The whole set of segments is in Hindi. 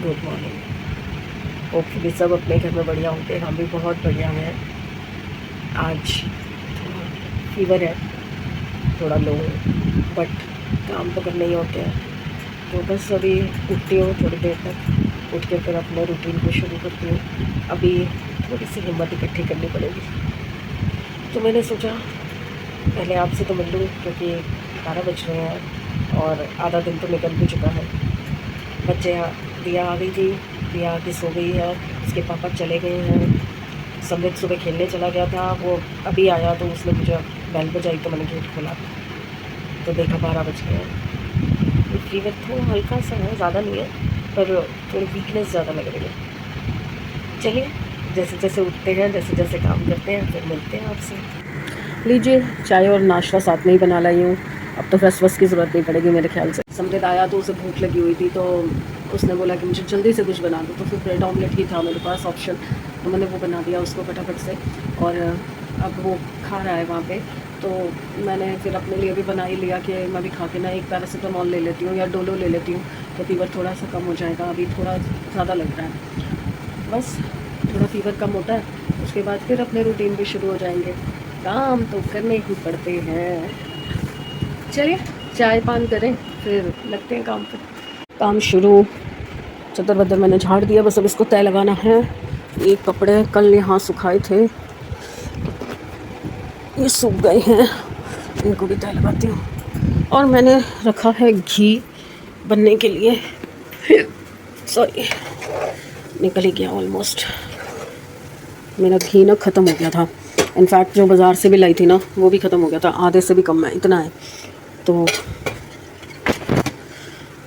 Good morning. होपफुली सब अपने घर में बढ़िया होंगे, हम भी बहुत बढ़िया हैं। आज थोड़ा फीवर है, थोड़ा लो, बट काम तो करने ही होते हैं। तो बस अभी उठती हूँ, थोड़ी देर तक उठ के फिर अपने रूटीन को शुरू करती हूँ। अभी थोड़ी सी हिम्मत इकट्ठी करनी पड़ेगी, तो मैंने सोचा पहले आपसे तो मिल लूँ, क्योंकि 12 बज रहे हैं और आधा दिन तो निकल भी चुका है। दिया आ गई थी, दिया आके सो गई है, उसके पापा चले गए हैं। समृद्ध सुबह खेलने चला गया था, वो अभी आया तो उसने मुझे बेल बजाई तो मैंने गेट खोला तो देखा 12 बज गए हैं। फीवर तो हल्का सा है, ज़्यादा नहीं है, पर थोड़ी वीकनेस ज़्यादा लग रही है। चलिए जैसे जैसे उठते हैं, जैसे जैसे काम करते हैं, फिर मिलते हैं आपसे। लीजिए चाय और नाश्ता साथ में ही बना लाई हूँ, अब तो फ्रेश वस की ज़रूरत नहीं पड़ेगी मेरे ख्याल से। समृद्ध आया तो उसे भूख लगी हुई थी, तो उसने बोला कि मुझे जल्दी से कुछ बना दो, तो फिर ब्रेड ऑमलेट ही था मेरे पास ऑप्शन, तो मैंने वो बना दिया उसको फटाफट से। और अब वो खा रहा है वहाँ पे, तो मैंने फिर अपने लिए भी बना ही लिया कि मैं भी खा के ना एक पैरासीटामॉल ले लेती हूँ या डोलो ले लेती हूँ, तो फीवर थोड़ा सा कम हो जाएगा। अभी थोड़ा ज़्यादा लग रहा है, बस थोड़ा फीवर कम होता है, उसके बाद फिर अपने रूटीन भी शुरू हो जाएंगे। काम तो करने ही पड़ते हैं। चलिए चाय पान करें, फिर लगते हैं काम पे। काम शुरू। चद्दर वद्दर मैंने झाड़ दिया, बस अब इसको तय लगाना है। ये कपड़े कल यहाँ सुखाए थे, ये सूख गए हैं, इनको भी तय लगाती हूँ। और मैंने रखा है घी बनने के लिए, सॉरी निकल ही गया ऑलमोस्ट। मेरा घी ना ख़त्म हो गया था, इनफैक्ट जो बाज़ार से भी लाई थी ना वो भी ख़त्म हो गया था, आधे से भी कम है, इतना है। तो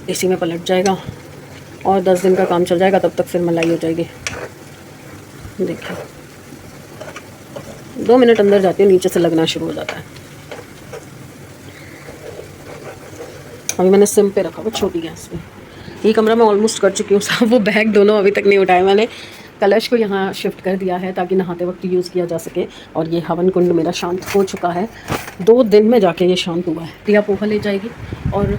इसी में पलट जाएगा और 10 दिन का काम चल जाएगा, तब तक फिर मलाई हो जाएगी। देखिए 2 मिनट अंदर जाती है, नीचे से लगना शुरू हो जाता है। अभी मैंने सिम पे रखा, वो छोटी गैस पे। ये कमरा मैं ऑलमोस्ट कर चुकी हूँ साहब, वो बैग दोनों अभी तक नहीं उठाए मैंने। कलश को यहाँ शिफ्ट कर दिया है ताकि नहाते वक्त यूज़ किया जा सके। और ये हवन कुंड मेरा शांत हो चुका है, 2 दिन में जाके ये शांत हुआ है। दिया पोहा ले जाएगी और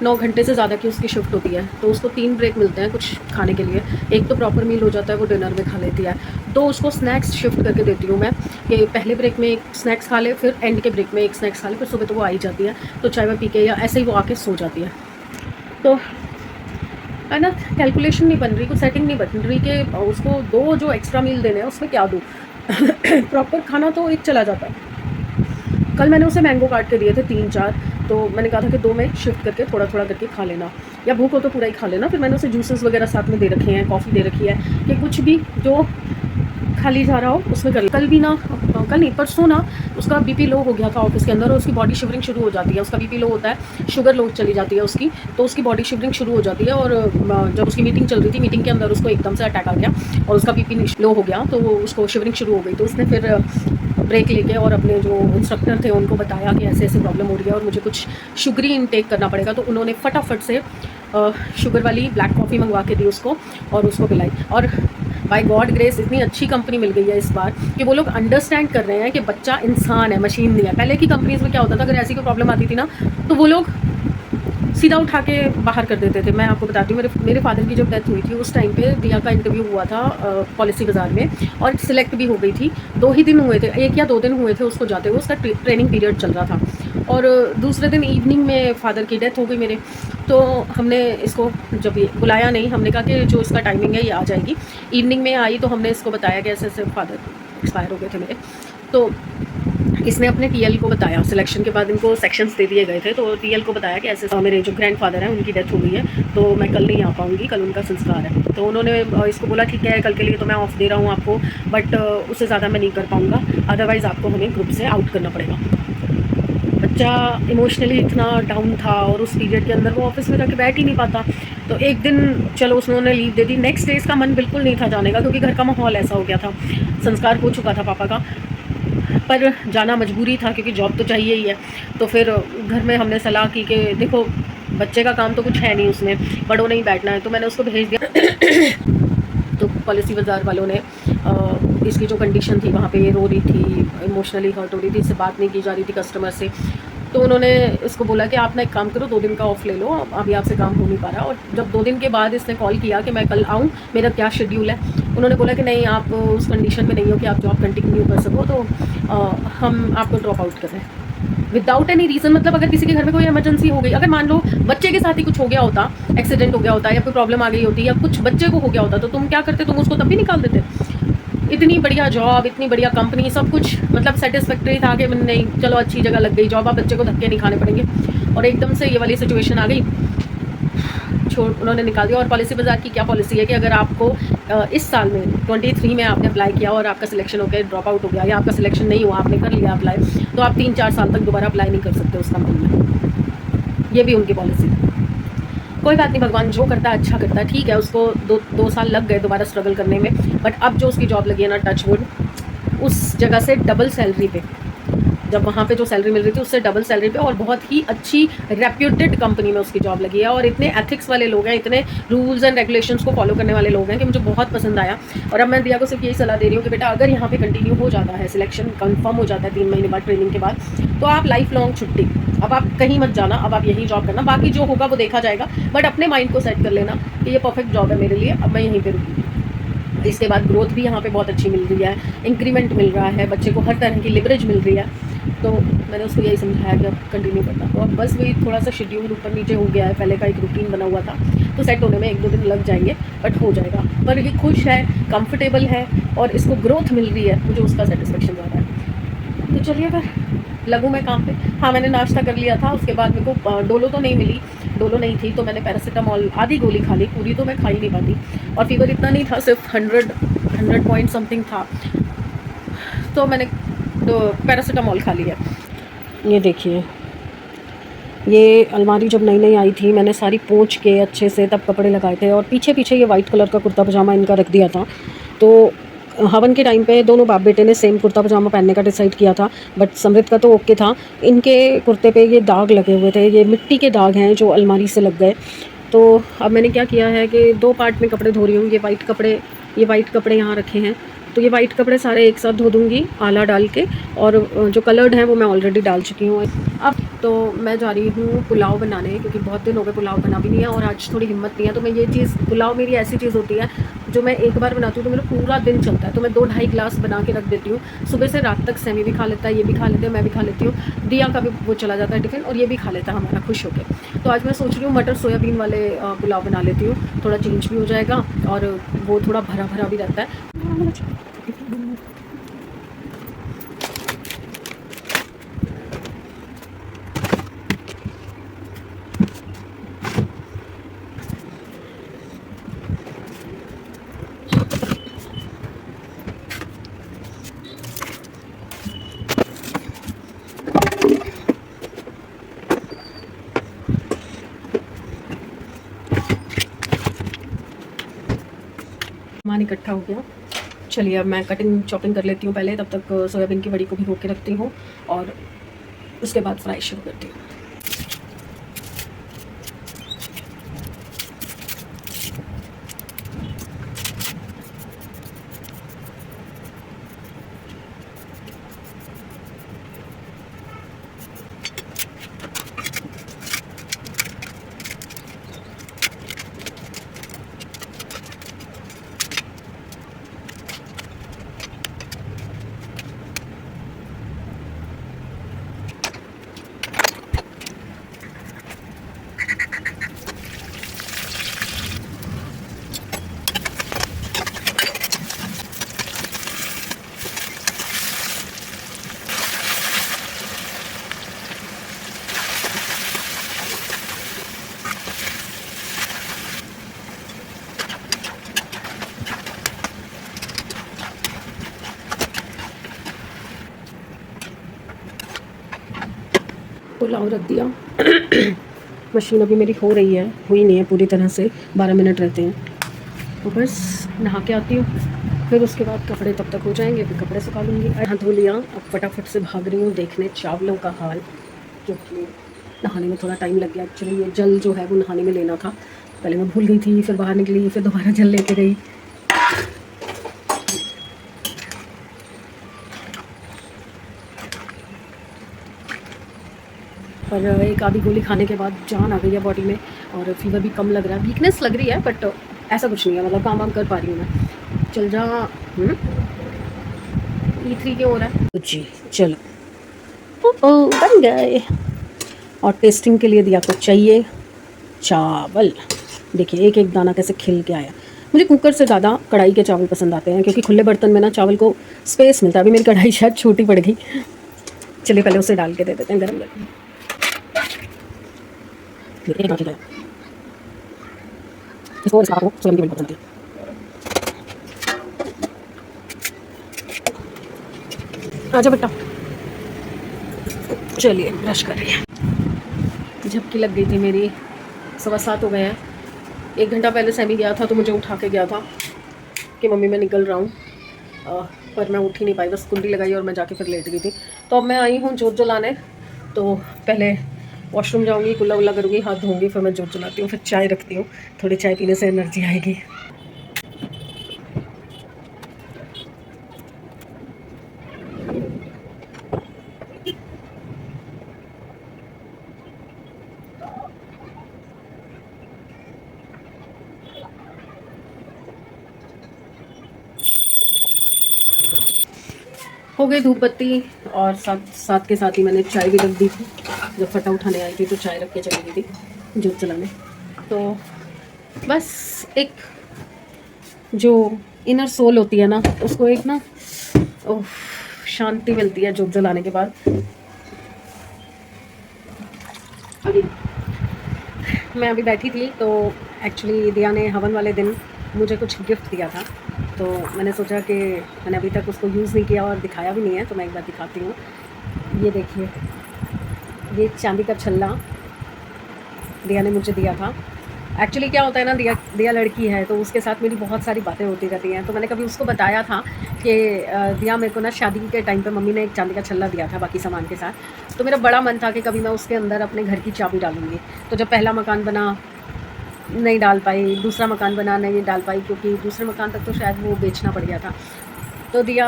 9 घंटे से ज़्यादा की उसकी शिफ्ट होती है, तो उसको 3 ब्रेक मिलते हैं कुछ खाने के लिए। एक तो प्रॉपर मील हो जाता है, वो डिनर में खा लेती है। 2 उसको स्नैक्स शिफ्ट करके देती हूँ मैं, कि पहले ब्रेक में एक स्नैक्स खा ले, फिर एंड के ब्रेक में एक स्नैक्स खा ले, फिर सुबह तो वो आ ही जाती है, तो चाय वाय पी के या ऐसे ही वो आके सो जाती है। तो है ना, कैलकुलेशन नहीं बन रही, कुछ सेटिंग नहीं बन रही कि उसको 2 जो एक्स्ट्रा मील देने हैं उसमें क्या दूँ। प्रॉपर खाना तो एक चला जाता है। कल मैंने उसे मैंगो काट के दिए थे 3-4, तो मैंने कहा था कि 2 में शिफ्ट करके थोड़ा थोड़ा करके खा लेना, या भूख हो तो पूरा ही खा लेना। फिर मैंने उसे जूसेस वगैरह साथ में दे रखे हैं, कॉफ़ी दे रखी है, कि कुछ भी जो खाली जा रहा हो उसमें कर। कल भी ना, कल नहीं परसों ना, उसका बीपी लो हो गया था ऑफिस के अंदर, और उसकी बॉडी शिवरिंग शुरू हो जाती है। उसका बीपी लो होता है, शुगर लो चली जाती है उसकी, तो उसकी बॉडी शिवरिंग शुरू हो जाती है। और जब उसकी मीटिंग चल रही थी, मीटिंग के अंदर उसको एकदम से अटैक आ गया और उसका बीपी लो हो गया, तो उसको शिवरिंग शुरू हो गई। तो उसने फिर ब्रेक लेके और अपने जो इंस्ट्रक्टर थे उनको बताया कि ऐसे ऐसे प्रॉब्लम हो रही है और मुझे कुछ शुगरी इनटेक करना पड़ेगा। तो उन्होंने फटाफट से शुगर वाली ब्लैक कॉफ़ी मंगवा के दी उसको और उसको पिलाई। और बाय गॉड ग्रेस इतनी अच्छी कंपनी मिल गई है इस बार कि वो लोग अंडरस्टैंड कर रहे हैं कि बच्चा इंसान है, मशीन नहीं है। पहले की कंपनीज़ में क्या होता था, अगर ऐसी कोई प्रॉब्लम आती थी ना, तो वो लोग सीधा उठा के बाहर कर देते थे। मैं आपको बताती हूँ, मेरे फादर की जब डेथ हुई थी उस टाइम पे दिया का इंटरव्यू हुआ था पॉलिसी बाज़ार में, और सिलेक्ट भी हो गई थी। 2 ही दिन हुए थे, 1 या 2 दिन हुए थे उसको जाते हुए, उसका ट्रेनिंग पीरियड चल रहा था। और दूसरे दिन इवनिंग में फादर की डेथ हो गई मेरे। तो हमने इसको जब ये बुलाया नहीं, हमने कहा कि जो इसका टाइमिंग है ये आ जाएगी। इवनिंग में आई तो हमने इसको बताया कि ऐसे ऐसे फादर एक्सपायर हो गए थे मेरे। तो इसने अपने टीएल को बताया, सिलेक्शन के बाद इनको सेक्शंस दे दिए गए थे, तो टीएल को बताया कि ऐसे मेरे जो ग्रैंडफादर हैं उनकी डेथ हो गई है, तो मैं कल नहीं आ पाऊँगी, कल उनका संस्कार है। तो उन्होंने इसको बोला ठीक है, कल के लिए तो मैं ऑफ दे रहा हूँ आपको, बट उससे ज़्यादा मैं नहीं कर पाऊँगा, अदरवाइज़ आपको हमें ग्रुप से आउट करना पड़ेगा। बच्चा इमोशनली इतना डाउन था और उस पीरियड के अंदर वो ऑफिस में जाके बैठ ही नहीं पाता। तो एक दिन चलो उसने लीव दे दी, नेक्स्ट डे इसका मन बिल्कुल नहीं था जाने का, क्योंकि घर का माहौल ऐसा हो गया था, संस्कार हो चुका था पापा का, पर जाना मजबूरी था क्योंकि जॉब तो चाहिए ही है। तो फिर घर में हमने सलाह की कि देखो बच्चे का काम तो कुछ है नहीं, उसमें बड़ों ने ही बैठना है, तो मैंने उसको भेज दिया। तो पॉलिसी बाज़ार वालों ने इसकी जो कंडीशन थी वहाँ पे, ये रो रही थी, इमोशनली हर्ट हो रही थी, इससे बात नहीं की जा रही थी कस्टमर से, तो उन्होंने इसको बोला कि आप ना एक काम करो, 2 दिन का ऑफ ले लो, अभी आपसे काम हो नहीं पा रहा। और जब 2 दिन के बाद इसने कॉल किया कि मैं कल आऊँ, मेरा क्या शेड्यूल है, उन्होंने बोला कि नहीं, आप उस कंडीशन में नहीं हो कि आप जॉब कंटिन्यू कर सको, तो हम आपको ड्रॉप आउट कर रहे हैं विदाउट एनी रीज़न। मतलब अगर किसी के घर में कोई इमरजेंसी हो गई, अगर मान लो बच्चे के साथ ही कुछ हो गया होता, एक्सीडेंट हो गया होता या कोई प्रॉब्लम आ गई होती या कुछ बच्चे को हो गया होता, तो तुम क्या करते, तुम उसको तब भी निकाल देते। इतनी बढ़िया जॉब, इतनी बढ़िया कंपनी, सब कुछ मतलब सेटिस्फैक्ट्री था कि नहीं चलो अच्छी जगह लग गई जॉब, अब बच्चे को धक्के नहीं खाने पड़ेंगे। और एकदम से ये वाली सिचुएशन आ गई, उन्होंने निकाल दिया। और पॉलिसी बाजार की क्या पॉलिसी है कि अगर आपको इस साल में 23 में आपने अप्लाई किया और आपका सिलेक्शन हो गया, ड्रॉप आउट हो गया या आपका सिलेक्शन नहीं हुआ, आपने कर लिया अप्लाई, तो आप 3-4 साल तक दोबारा अप्लाई नहीं कर सकते उस कंपनी में। ये भी उनकी पॉलिसी है। कोई बात नहीं, भगवान जो करता है अच्छा करता है, ठीक है। उसको 2 साल लग गए दोबारा स्ट्रगल करने में, बट अब जो उसकी जॉब लगी है ना, टच वुड, उस जगह से डबल सैलरी पे, जब वहाँ पे जो सैलरी मिल रही थी उससे डबल सैलरी पे, और बहुत ही अच्छी रेप्यूटेड कंपनी में उसकी जॉब लगी है। और इतने एथिक्स वाले लोग हैं, इतने रूल्स एंड रेगुलेशंस को फॉलो करने वाले लोग हैं कि मुझे बहुत पसंद आया। और अब मैं दिया को सिर्फ यही सलाह दे रही हूँ कि बेटा अगर यहाँ पे कंटिन्यू हो जाता है, सिलेक्शन कंफर्म हो जाता है 3 महीने बाद ट्रेनिंग के बाद, तो आप लाइफ लॉन्ग छुट्टी, अब आप कहीं मत जाना, अब आप यहीं जॉब करना, बाकी जो होगा वो देखा जाएगा। बट अपने माइंड को सेट कर लेना कि ये परफेक्ट जॉब है मेरे लिए, अब मैं यहीं पर रुकी। इसके बाद ग्रोथ भी यहाँ पे बहुत अच्छी मिल रही है, इंक्रीमेंट मिल रहा है, बच्चे को हर तरह की लिवरेज मिल रही है। तो मैंने उसको यही समझाया कि अब कंटिन्यू करना। तो अब बस वही थोड़ा सा शेड्यूल ऊपर नीचे हो गया है, पहले का एक रूटीन बना हुआ था, तो सेट होने में 1-2 दिन लग जाएंगे, बट हो जाएगा। पर ये खुश है, कंफर्टेबल है और इसको ग्रोथ मिल रही है, मुझे उसका सेटिस्फेक्शन ज़्यादा है। तो चलिए फिर लगूँ मैं काम पे। हाँ, मैंने नाश्ता कर लिया था, उसके बाद मेरे को डोलो तो नहीं मिली, डोलो नहीं थी, तो मैंने पैरासीटामॉल आधी गोली खा ली, पूरी तो मैं खा ही नहीं पाती। और फीवर इतना नहीं था, सिर्फ 100 पॉइंट समथिंग था, तो मैंने तो पैरासीटामॉल खा लिया। ये देखिए, ये अलमारी जब नई नई आई थी, मैंने सारी पोंछ के अच्छे से तब कपड़े लगाए थे, और पीछे पीछे ये वाइट कलर का कुर्ता पजामा इनका रख दिया था। तो हवन के टाइम पे दोनों बाप बेटे ने सेम कुर्ता पजामा पहनने का डिसाइड किया था, बट समृत का तो ओके था। इनके कुर्ते पे ये दाग लगे हुए थे, ये मिट्टी के दाग हैं जो अलमारी से लग गए। तो अब मैंने क्या किया है कि 2 पार्ट में कपड़े धो रही हूँ। ये वाइट कपड़े यहाँ रखे हैं, तो ये वाइट कपड़े सारे एक साथ धो दूँगी आला डाल के, और जो कलर्ड हैं वो मैं ऑलरेडी डाल चुकी हूँ। अब तो मैं जा रही हूँ पुलाव बनाने, क्योंकि बहुत दिन हो गए पुलाव बना भी नहीं है और आज थोड़ी हिम्मत नहीं है। तो मैं ये चीज़, पुलाव मेरी ऐसी चीज़ होती है जो मैं एक बार बनाती हूँ तो मेरा पूरा दिन चलता है। तो मैं 2-2.5 गिलास बना के रख देती हूँ, सुबह से रात तक। सेमी भी खा लेता है, ये भी खा लेते हैं, मैं भी खा लेती हूँ, दिया का भी वो चला जाता है टिफ़िन, और ये भी खा लेता है हमारा खुश होकर। तो आज मैं सोच रही हूँ मटर सोयाबीन वाले पुलाव बना लेती हूँ, थोड़ा चेंज भी हो जाएगा और वो थोड़ा भरा भरा भी रहता है। सामान इकट्ठा हो गया। चलिए अब मैं कटिंग चॉपिंग कर लेती हूँ पहले, तब तक सोयाबीन की बड़ी को भिगो के रखती हूँ और उसके बाद फ्राई शुरू करती हूँ। पुलाव रख दिया। मशीन अभी मेरी हो रही है, हुई नहीं है पूरी तरह से, 12 मिनट रहते हैं। तो बस नहा के आती हूँ, फिर उसके बाद कपड़े तब तक हो जाएंगे, फिर कपड़े सुखा लूँगी। हाथ धो लिया, अब फटाफट से भाग रही हूँ देखने चावलों का हाल, क्योंकि नहाने में थोड़ा टाइम लग गया। एक्चुअली ये जल जो है वो नहाने में लेना था, पहले मैं भूल गई थी, फिर बाहर निकली, फिर दोबारा जल लेके गई। पर एक आधी गोली खाने के बाद जान आ गई है बॉडी में और फीवर भी कम लग रहा है, वीकनेस लग रही है बट ऐसा कुछ नहीं है, मतलब काम वाम कर पा रही हूँ मैं। चल जा। E3 के हो रहा है जी। चलो बन गए। और टेस्टिंग के लिए दिया को चाहिए चावल। देखिए एक एक दाना कैसे खिल के आया। मुझे कुकर से ज़्यादा कढ़ाई के चावल पसंद आते हैं क्योंकि खुले बर्तन में ना चावल को स्पेस मिलता है। अभी मेरी कढ़ाई शायद छोटी पड़ गई। चलिए पहले उसे डाल के दे देते हैं गर्म गर्म। आजा बेटा। चलिए ब्रश कर रही है। झपकी लग गई थी मेरी। 7:15 हो गए हैं। 1 घंटा पहले सैमी गया था तो मुझे उठा के गया था कि मम्मी मैं निकल रहा हूँ, पर मैं उठ ही नहीं पाई, बस कुंडी लगाई और मैं जाके फिर लेट गई थी। तो अब मैं आई हूँ जोत जलाने। तो पहले वॉशरूम जाऊँगी, कुल्ला वुल्ला करूँगी, हाथ धोऊँगी, फिर मैं जोत जलाती हूँ, फिर चाय रखती हूँ। थोड़ी चाय पीने से एनर्जी आएगी। हो गई धूप बत्ती और साथ के साथ ही मैंने चाय भी रख दी थी। जब फटा उठाने आई थी तो चाय रख के चली गई थी जोत जलाने। तो बस एक जो इनर सोल होती है ना, उसको एक ना शांति मिलती है जोत जलाने के बाद। अभी बैठी थी तो एक्चुअली दिया ने हवन वाले दिन मुझे कुछ गिफ्ट दिया था, तो मैंने सोचा कि मैंने अभी तक उसको यूज़ नहीं किया और दिखाया भी नहीं है, तो मैं एक बार दिखाती हूँ। ये देखिए, ये चांदी का छल्ला दिया ने मुझे दिया था। एक्चुअली क्या होता है ना, दिया लड़की है तो उसके साथ मेरी बहुत सारी बातें होती रहती हैं। तो मैंने कभी उसको बताया था कि दिया मेरे को ना शादी के टाइम पे मम्मी ने एक चांदी का छल्ला दिया था बाकी सामान के साथ। तो मेरा बड़ा मन था कि कभी मैं उसके अंदर अपने घर की चाबी डालूँगी। तो जब पहला मकान बना नहीं डाल पाई, दूसरा मकान बना नहीं डाल पाई, क्योंकि दूसरे मकान तक तो शायद वो बेचना पड़ गया था। तो दिया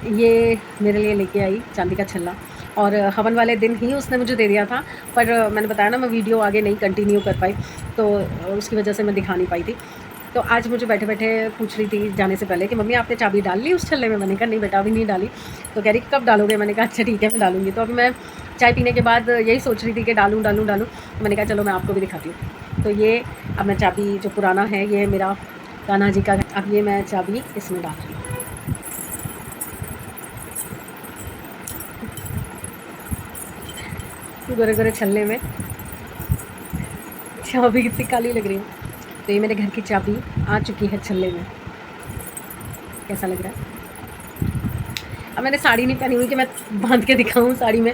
ये मेरे लिए लेके आई चांदी का छल्ला, और हवन वाले दिन ही उसने मुझे दे दिया था। पर मैंने बताया ना मैं वीडियो आगे नहीं कंटिन्यू कर पाई, तो उसकी वजह से मैं दिखा नहीं पाई थी। तो आज मुझे बैठे बैठे पूछ रही थी जाने से पहले कि मम्मी आपने चाबी डाल ली उस छल्ले में। मैंने कहा नहीं बेटा अभी नहीं डाली। तो कह रही कब डालोगे? मैंने कहा अच्छा ठीक है मैं डालूँगी। तो अभी मैं चाय पीने के बाद यही सोच रही थी कि डालूँ। मैंने कहा चलो मैं आपको भी दिखाती हूँ। तो ये अब मैं चाबी जो पुराना है, ये मेरा कान्हा जी का, अब ये मैं चाबी इसमें डाल रही हूँ। गोरे गोरे छल्ले में चाबी कितनी काली लग रही है। तो ये मेरे घर की चाबी आ चुकी है छल्ले में। कैसा लग रहा है? अब मैंने साड़ी नहीं पहनी हुई कि मैं बांध के दिखाऊं साड़ी में।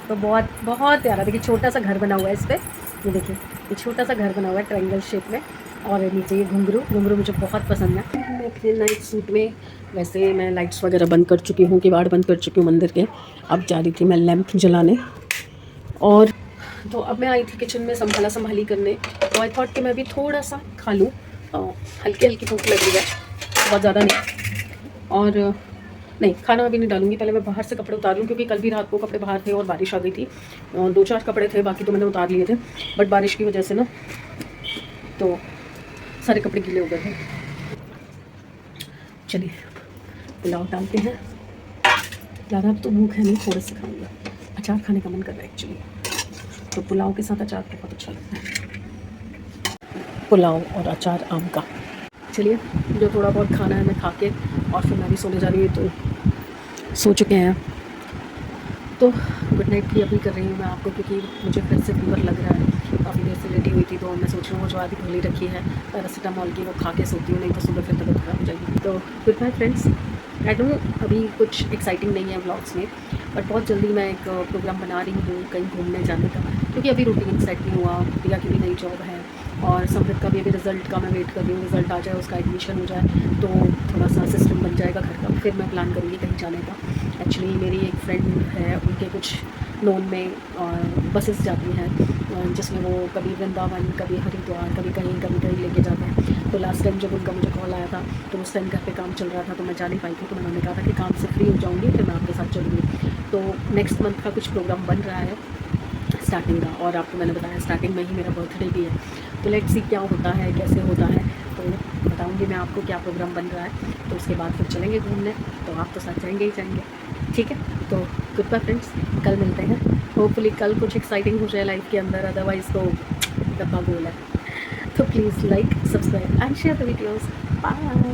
तो बहुत बहुत प्यारा, देखिए छोटा सा घर बना हुआ है इस पर। ये देखिए ये छोटा सा घर बना हुआ है ट्रायंगल शेप में, और नीचे ये घुंघरू मुझे बहुत पसंद है। मैं अपने नाइट सूट में, वैसे मैं लाइट्स वगैरह बंद कर चुकी हूँ, किवाड़ बंद कर चुकी हूँ मंदिर के। अब जा रही थी मैं लैंप जलाने, और तो अब मैं आई थी किचन में संभाली करने। तो आई थॉट कि मैं भी थोड़ा सा खा लूँ, हल्की हल्की भूख लग रही है, बहुत ज़्यादा नहीं। और नहीं, खाना अभी नहीं डालूंगी, पहले मैं बाहर से कपड़े उतार लूँ, क्योंकि कल भी रात को कपड़े बाहर थे और बारिश आ गई थी। 2-4 कपड़े थे, बाकी तो मैंने उतार लिए थे, बट बारिश की वजह से ना तो सारे कपड़े गीले हो गए थे। चलिए पुलाव डालते हैं। ज़्यादा अब तो भूख है नहीं, थोड़े से खाऊंगा। अचार खाने का मन कर रहा है एक्चुअली, तो पुलाव के साथ अचार बहुत अच्छा लगता है। पुलाव और अचार आम का। चलिए जो थोड़ा बहुत खाना है मैं खा के, और फिर मैं भी सोने जा रही हूँ। तो सो चुके हैं, तो गुड नाइट की अपील कर रही हूँ मैं आपको, क्योंकि मुझे फिर से फीवर लग रहा है। काफ़ी देर से लेटी हुई थी, तो मैं सोच रही हूँ जो आधी गोली रखी है पैरासीटामोल की वो खा के सोती हूँ, नहीं तो सुबह फिर तबीयत खराब हो जाएगी। तो good night friends. I know अभी कुछ एक्साइटिंग नहीं है व्लॉग्स में, बट बहुत जल्दी मैं एक प्रोग्राम बना रही हूँ कहीं घूमने जाने का, क्योंकि अभी रूटीन सेट नहीं हुआ। दिया की भी नई जॉब है, और समृद्ध का भी अभी रिज़ल्ट का मैं वेट कर रही हूँ। रिज़ल्ट आ जाए, उसका एडमिशन हो जाए, तो थोड़ा सा सिस्टम बन जाएगा घर का, फिर मैं प्लान करूँगी कहीं जाने का। एक्चुअली मेरी एक फ्रेंड है, उनके कुछ नोन में बसेस जाती हैं जिसमें वो कभी वृंदावन, कभी हरिद्वार, कभी कहीं लेके जाते हैं। तो लास्ट टाइम जब उनका मुझे कॉल आया था तो उस टाइम घर पे काम चल रहा था तो मैं जा नहीं पाई थी, तो मैंने कहा था कि काम से फ्री हो जाऊँगी फिर मैं आपके साथ चलूँगी। तो नेक्स्ट मंथ का कुछ प्रोग्राम बन रहा है स्टार्टिंग का, और आपको मैंने बताया स्टार्टिंग में ही मेरा बर्थडे भी है। तो लेट्स सी क्या होता है, कैसे होता है, तो बताऊँगी मैं आपको क्या प्रोग्राम बन रहा है। तो उसके बाद फिर चलेंगे घूमने, तो आप तो साथ जाएंगे ही जाएंगे, ठीक है। तो गुड बाय फ्रेंड्स, कल मिलते हैं। होपफुली कल कुछ एक्साइटिंग हो जाए लाइफ के अंदर, अदरवाइज़ तो डब्बा गोल है। तो please like, subscribe and share the videos. Bye.